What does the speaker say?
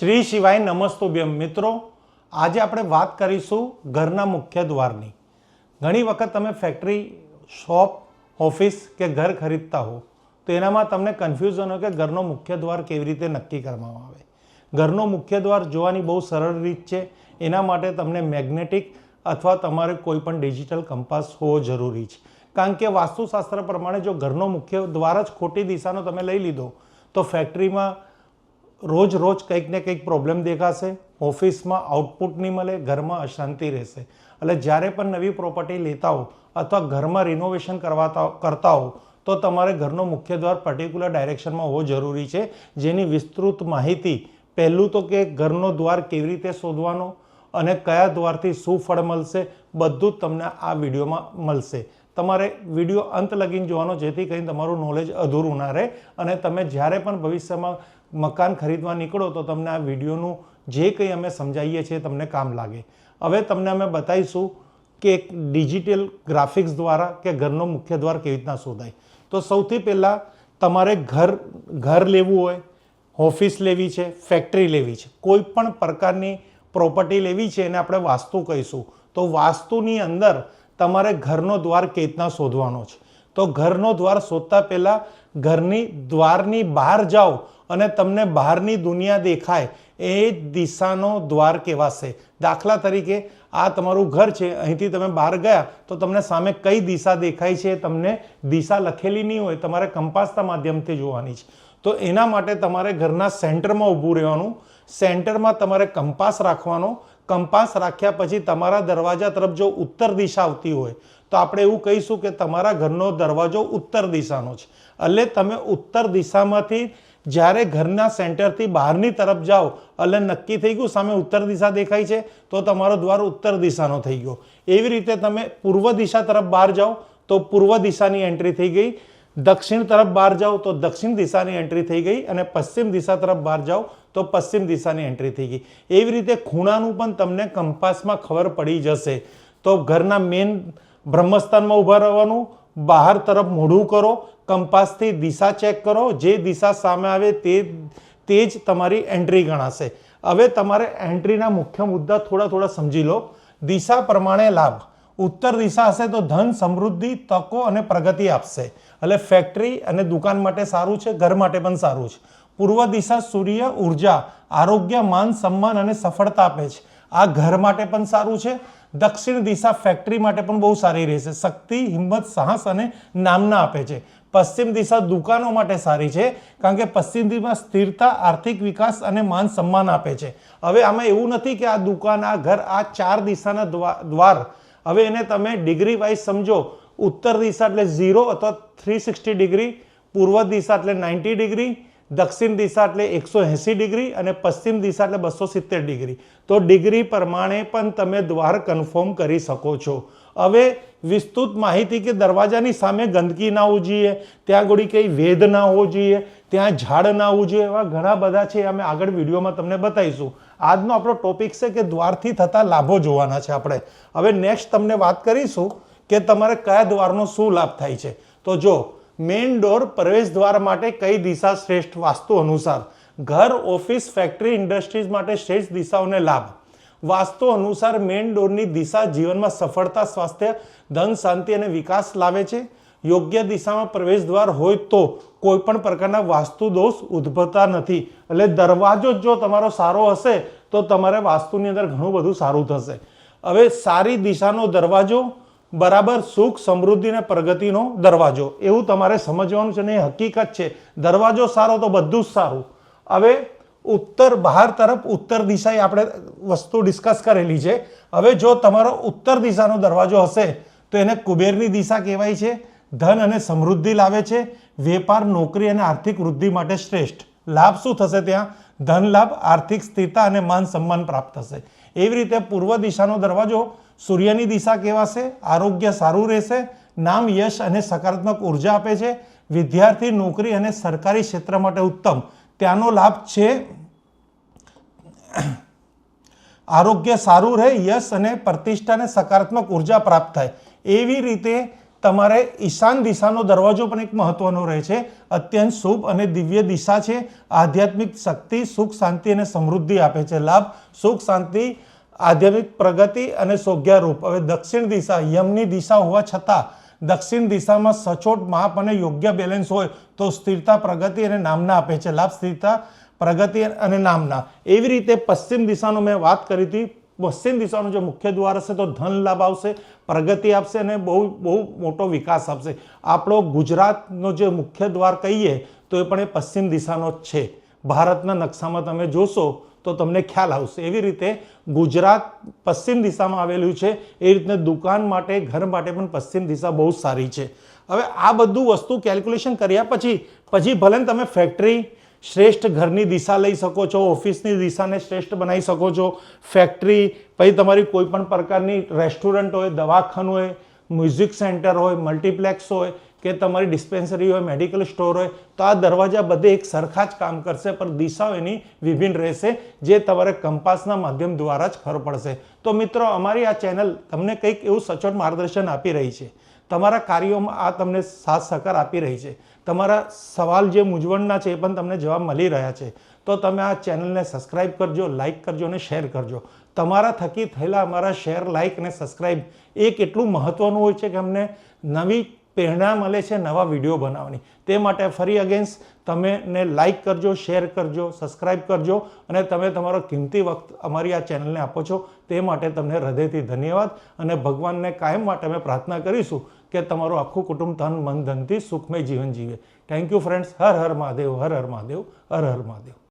શ્રી શિવાય નમસ્તુભ્યમ મિત્રો, આજે આપણે વાત કરીશું ઘરના મુખ્ય દ્વારની। ઘણી વખત તમે ફેક્ટરી, શોપ, ઓફિસ કે ઘર ખરીદતા હો તો એનામાં તમને કન્ફ્યુઝન હોય કે ઘરનો મુખ્ય દ્વાર કેવી રીતે નક્કી કરવામાં આવે। ઘરનો મુખ્ય દ્વાર જોવાની બહુ સરળ રીત છે। એના માટે તમને મેગ્નેટિક અથવા તમારે કોઈ પણ ડિજિટલ કંપાસ હોવો જરૂરી છે, કારણ કે વાસ્તુશાસ્ત્ર પ્રમાણે જો ઘરનો મુખ્ય દ્વાર જ ખોટી દિશાનો તમે લઈ લીધો તો ફેક્ટરીમાં રોજ રોજ કંઈક ને કંઈક પ્રોબ્લેમ દેખાશે, ઓફિસમાં આઉટપુટ નહીં મળે, ઘરમાં અશાંતિ રહેશે। એટલે જ્યારે પણ નવી પ્રોપર્ટી લેતા હો અથવા ઘરમાં રિનોવેશન કરતા હો તો તમારે ઘરનો મુખ્ય દ્વાર પર્ટિક્યુલર ડાયરેક્શનમાં હોવો જરૂરી છે, જેની વિસ્તૃત માહિતી પહેલું તો કે ઘરનો દ્વાર કેવી રીતે શોધવાનો અને કયા દ્વારથી શું ફળ મળશે બધું જ તમને આ વિડીયોમાં મળશે। તમારે વિડીયો અંત લગીને જોવાનો, જેથી કરીને તમારું નોલેજ અધૂરું ના રહે અને તમે જ્યારે પણ ભવિષ્યમાં મકાન ખરીદવા નીકળો તો તમને આ વિડીયોનું જે કંઈ અમે સમજાવીએ છીએ તમને કામ લાગે। હવે તમને અમે બતાવીશું કે એક ડિજિટલ ગ્રાફિક્સ દ્વારા કે ઘરનો મુખ્ય દ્વાર કેવી રીતના શોધાય। તો સૌથી પહેલાં તમારે ઘર લેવું હોય, ઓફિસ લેવી છે, ફેક્ટરી લેવી છે, કોઈ પણ પ્રકારની પ્રોપર્ટી લેવી છે એને આપણે વાસ્તુ કહીશું। તો વાસ્તુની અંદર તમારે ઘરનો દ્વાર કેવી રીતના શોધવાનો છે। તો ઘરનો દ્વાર શોધતા પહેલાં ઘરની દ્વારની બહાર જાઓ અને તમને બહારની દુનિયા દેખાય એ દિશાનો દ્વાર કહેવાશે। દાખલા તરીકે આ તમારું ઘર છે, અહીંથી તમે બહાર ગયા તો તમને સામે કઈ દિશા દેખાય છે તમને દિશા લખેલી નહીં હોય, તમારે કંપાસના માધ્યમથી જોવાની છે। તો એના માટે તમારે ઘરના સેન્ટરમાં ઊભું રહેવાનું, સેન્ટરમાં તમારે કંપાસ રાખવાનો। કંપાસ રાખ્યા પછી તમારા દરવાજા તરફ જો ઉત્તર દિશા આવતી હોય તો આપણે એવું કહીશું કે તમારા ઘરનો દરવાજો ઉત્તર દિશાનો છે। એટલે તમે ઉત્તર દિશામાંથી જ્યારે ઘરના સેન્ટરથી બહારની તરફ જાઓ એટલે નક્કી થઈ ગયું સામે ઉત્તર દિશા દેખાય છે તો તમારો દ્વાર ઉત્તર દિશાનો થઈ ગયો। એવી રીતે તમે પૂર્વ દિશા તરફ બહાર જાઓ તો પૂર્વ દિશાની એન્ટ્રી થઈ ગઈ, દક્ષિણ તરફ બહાર જાઓ તો દક્ષિણ દિશાની એન્ટ્રી થઈ ગઈ અને પશ્ચિમ દિશા તરફ બહાર જાઓ તો પશ્ચિમ દિશાની એન્ટ્રી થઈ ગઈ। એવી રીતે ખૂણાનું પણ તમને કંપાસમાં ખબર પડી જશે। તો ઘરના મેઇન બ્રહ્મસ્થાનમાં ઊભા રહેવાનું, બહાર તરફ મોઢું કરો, કંપાસથી દિશા ચેક કરો, જે દિશા સામે આવે તે જ તમારી એન્ટ્રી ગણાશે। હવે તમારે એન્ટ્રીના મુખ્ય મુદ્દા થોડા સમજી લો। દિશા પ્રમાણે લાભ, ઉત્તર દિશા હશે તો ધન, સમૃદ્ધિ, તકો અને પ્રગતિ આપશે। એટલે ફેક્ટરી અને દુકાન માટે સારું છે, ઘર માટે પણ સારું છે। પૂર્વ દિશા સૂર્ય, ઉર્જા, આરોગ્ય, માન સન્માન અને સફળતા આપે છે, આ ઘર માટે પણ સારું છે। દક્ષિણ દિશા ફેક્ટરી માટે પણ બહુ સારી રહેશે, શક્તિ, હિંમત, સાહસ અને નામના આપે છે। પશ્ચિમ દિશા દુકાનો માટે સારી છે, કારણ કે પશ્ચિમ દિશામાં સ્થિરતા, આર્થિક વિકાસ અને માન સન્માન આપે છે। હવે આમાં એવું નથી કે આ દુકાન, આ ઘર, આ ચાર દિશાના દ્વાર હવે એને તમે ડિગ્રી વાઇઝ સમજો। ઉત્તર દિશા એટલે 0 અથવા 360 ડિગ્રી, પૂર્વ દિશા એટલે 90 ડિગ્રી, દક્ષિણ દિશા એટલે 180 ડિગ્રી અને પશ્ચિમ દિશા એટલે 270 ડિગ્રી। તો ડિગ્રી પ્રમાણે પણ તમે દ્વાર કન્ફર્મ કરી શકો છો। હવે વિસ્તૃત માહિતી કે દરવાજાની સામે ગંદકી ના હોવી જોઈએ, ત્યાં આગળ કંઈ વેદ ના હોવો જોઈએ, ત્યાં ઝાડ ના હોવું જોઈએ, એવા ઘણા બધા છે, અમે આગળ વિડીયોમાં તમને બતાવીશું। આજનો આપણો ટોપિક છે કે દ્વારથી થતા લાભો જોવાના છે આપણે। હવે નેક્સ્ટ તમને વાત કરીશું કે તમારે કયા દ્વારનો શું લાભ થાય છે। તો જો મેઇન ડોર પ્રવેશ દ્વાર માટે કઈ દિશા શ્રેષ્ઠ વાસ્તુ અનુસાર, ઘર, ઓફિસ, ફેક્ટરી, ઇન્ડસ્ટ્રીઝ માટે શ્રેષ્ઠ દિશાઓને લાભ। વાસ્તુ અનુસાર મેઇન ડોરની દિશા જીવનમાં સફળતા, સ્વાસ્થ્ય, ધન, શાંતિ અને વિકાસ લાવે છે। યોગ્ય દિશામાં પ્રવેશ દ્વાર હોય તો કોઈ પણ પ્રકારના વાસ્તુ દોષ ઉદ્ભવતા નથી। એટલે દરવાજો જો તમારો સારો હશે તો તમારે વાસ્તુની અંદર ઘણું બધું સારું થશે। હવે સારી દિશાનો દરવાજો બરાબર સુખ, સમૃદ્ધિ અને પ્રગતિનો દરવાજો, એવું તમારે સમજવાનું છે ને એ હકીકત છે। દરવાજો સારો તો બધું જ સારું। હવે ઉત્તર, બહાર તરફ ઉત્તર દિશા એ આપણે વસ્તુ ડિસ્કસ કરેલી છે। હવે જો તમારો ઉત્તર દિશાનો દરવાજો હશે તો એને કુબેરની દિશા કહેવાય છે, ધન અને સમૃદ્ધિ લાવે છે, વેપાર, નોકરી અને આર્થિક વૃદ્ધિ માટે શ્રેષ્ઠ। લાભ શું થશે? ત્યાં ધન લાભ, આર્થિક સ્થિરતા અને માન સન્માન પ્રાપ્ત થશે। એવી રીતે પૂર્વ દિશાનો દરવાજો સૂર્યની દિશા કહેવાશે, આરોગ્ય સારું રહેશે, નામ, યશ અને સકારાત્મક ઉર્જા આપે છે, વિદ્યાર્થી, નોકરી અને સરકારી ક્ષેત્ર માટે ઉત્તમ, ત્યાંનો લાભ છે આરોગ્ય સારું રહે, યશ અને પ્રતિષ્ઠા અને સકારાત્મક ઉર્જા પ્રાપ્ત થાય। એવી રીતે તમારે ઈશાન દિશાનો દરવાજો પણ એક મહત્વનો રહે છે. અત્યંત શુભ અને દિવ્ય દિશા છે. આધ્યાત્મિક શક્તિ, સુખ, શાંતિ અને સમૃદ્ધિ આપે છે. લાભ, સુખ, શાંતિ, આધ્યાત્મિક પ્રગતિ અને સૌભાગ્યરૂપ. હવે દક્ષિણ દિશા યમની દિશા હોવા છતાં દક્ષિણ દિશામાં સચોટ માપ અને યોગ્ય બેલેન્સ હોય તો સ્થિરતા, પ્રગતિ અને નામના આપે છે. લાભ, સ્થિરતા, પ્રગતિ અને નામના. એવી રીતે પશ્ચિમ દિશાનો મેં વાત કરી હતી. પશ્ચિમ દિશાનો જે મુખ્ય દ્વાર હશે તો ધન લાભ આવશે, પ્રગતિ આપશે અને બહુ બહુ મોટો વિકાસ આપશે. આપણો ગુજરાતનો જે મુખ્ય દ્વાર કહીએ તો એ પણ એ પશ્ચિમ દિશાનો જ છે. ભારતના નકશામાં તમે જોશો તો તમને ખ્યાલ આવશે. એવી રીતે ગુજરાત પશ્ચિમ દિશામાં આવેલું છે. એ રીતના દુકાન માટે, ઘર માટે પણ પશ્ચિમ દિશા બહુ સારી છે. હવે આ બધું વસ્તુ કેલ્ક્યુલેશન કર્યા પછી ભલે તમે ફેક્ટરી શ્રેષ્ઠ ઘરની દિશા લઈ શકો છો, ઓફિસની દિશાને શ્રેષ્ઠ બનાવી શકો છો, ફેક્ટરી, પછી તમારી કોઈ પણ પ્રકારની રેસ્ટોરન્ટ હોય, દવાખાનું હોય, મ્યુઝિક સેન્ટર હોય, મલ્ટીપ્લેક્સ હોય કે તમારી ડિસ્પેન્સરી હોય, મેડિકલ સ્ટોર હોય, તો આ દરવાજા બધે એક સરખા જ કામ કરશે, પણ દિશાઓ એની વિભિન્ન રહેશે, જે તમારે કંપાસના માધ્યમ દ્વારા જ ખબર પડશે. તો મિત્રો, અમારી આ ચેનલ તમને કંઈક એવું સચોટ માર્ગદર્શન આપી રહી છે. તમારા કાર્યોમાં આ તમને સાથ સહકાર આપી રહી છે. તમારા સવાલ જે મૂંઝવણના છે એ પણ તમને જવાબ મળી રહ્યા છે. તો તમે આ ચેનલને સબસ્ક્રાઈબ કરજો, લાઇક કરજો અને શેર કરજો. તમારા થકી થયેલા અમારા શેર, લાઇક અને સબસ્ક્રાઈબ એ કેટલું મહત્ત્વનું હોય છે કે અમને નવી પ્રેરણા મળે છે નવા વિડીયો બનાવવાની. તે માટે ફરી અગેન્સ તમે લાઇક કરજો, શેર કરજો, સબસ્ક્રાઈબ કરજો અને તમે તમારો કિંમતી વખત અમારી આ ચેનલને આપો છો તે માટે તમને હૃદયથી ધન્યવાદ. અને ભગવાનને કાયમ માટે અમે પ્રાર્થના કરીશું કે તમારું આખું કુટુંબ તન, મન, ધનથી સુખમય જીવન જીવે. Thank you friends. Har Har Mahadev, Har Har Mahadev, Har Har Mahadev.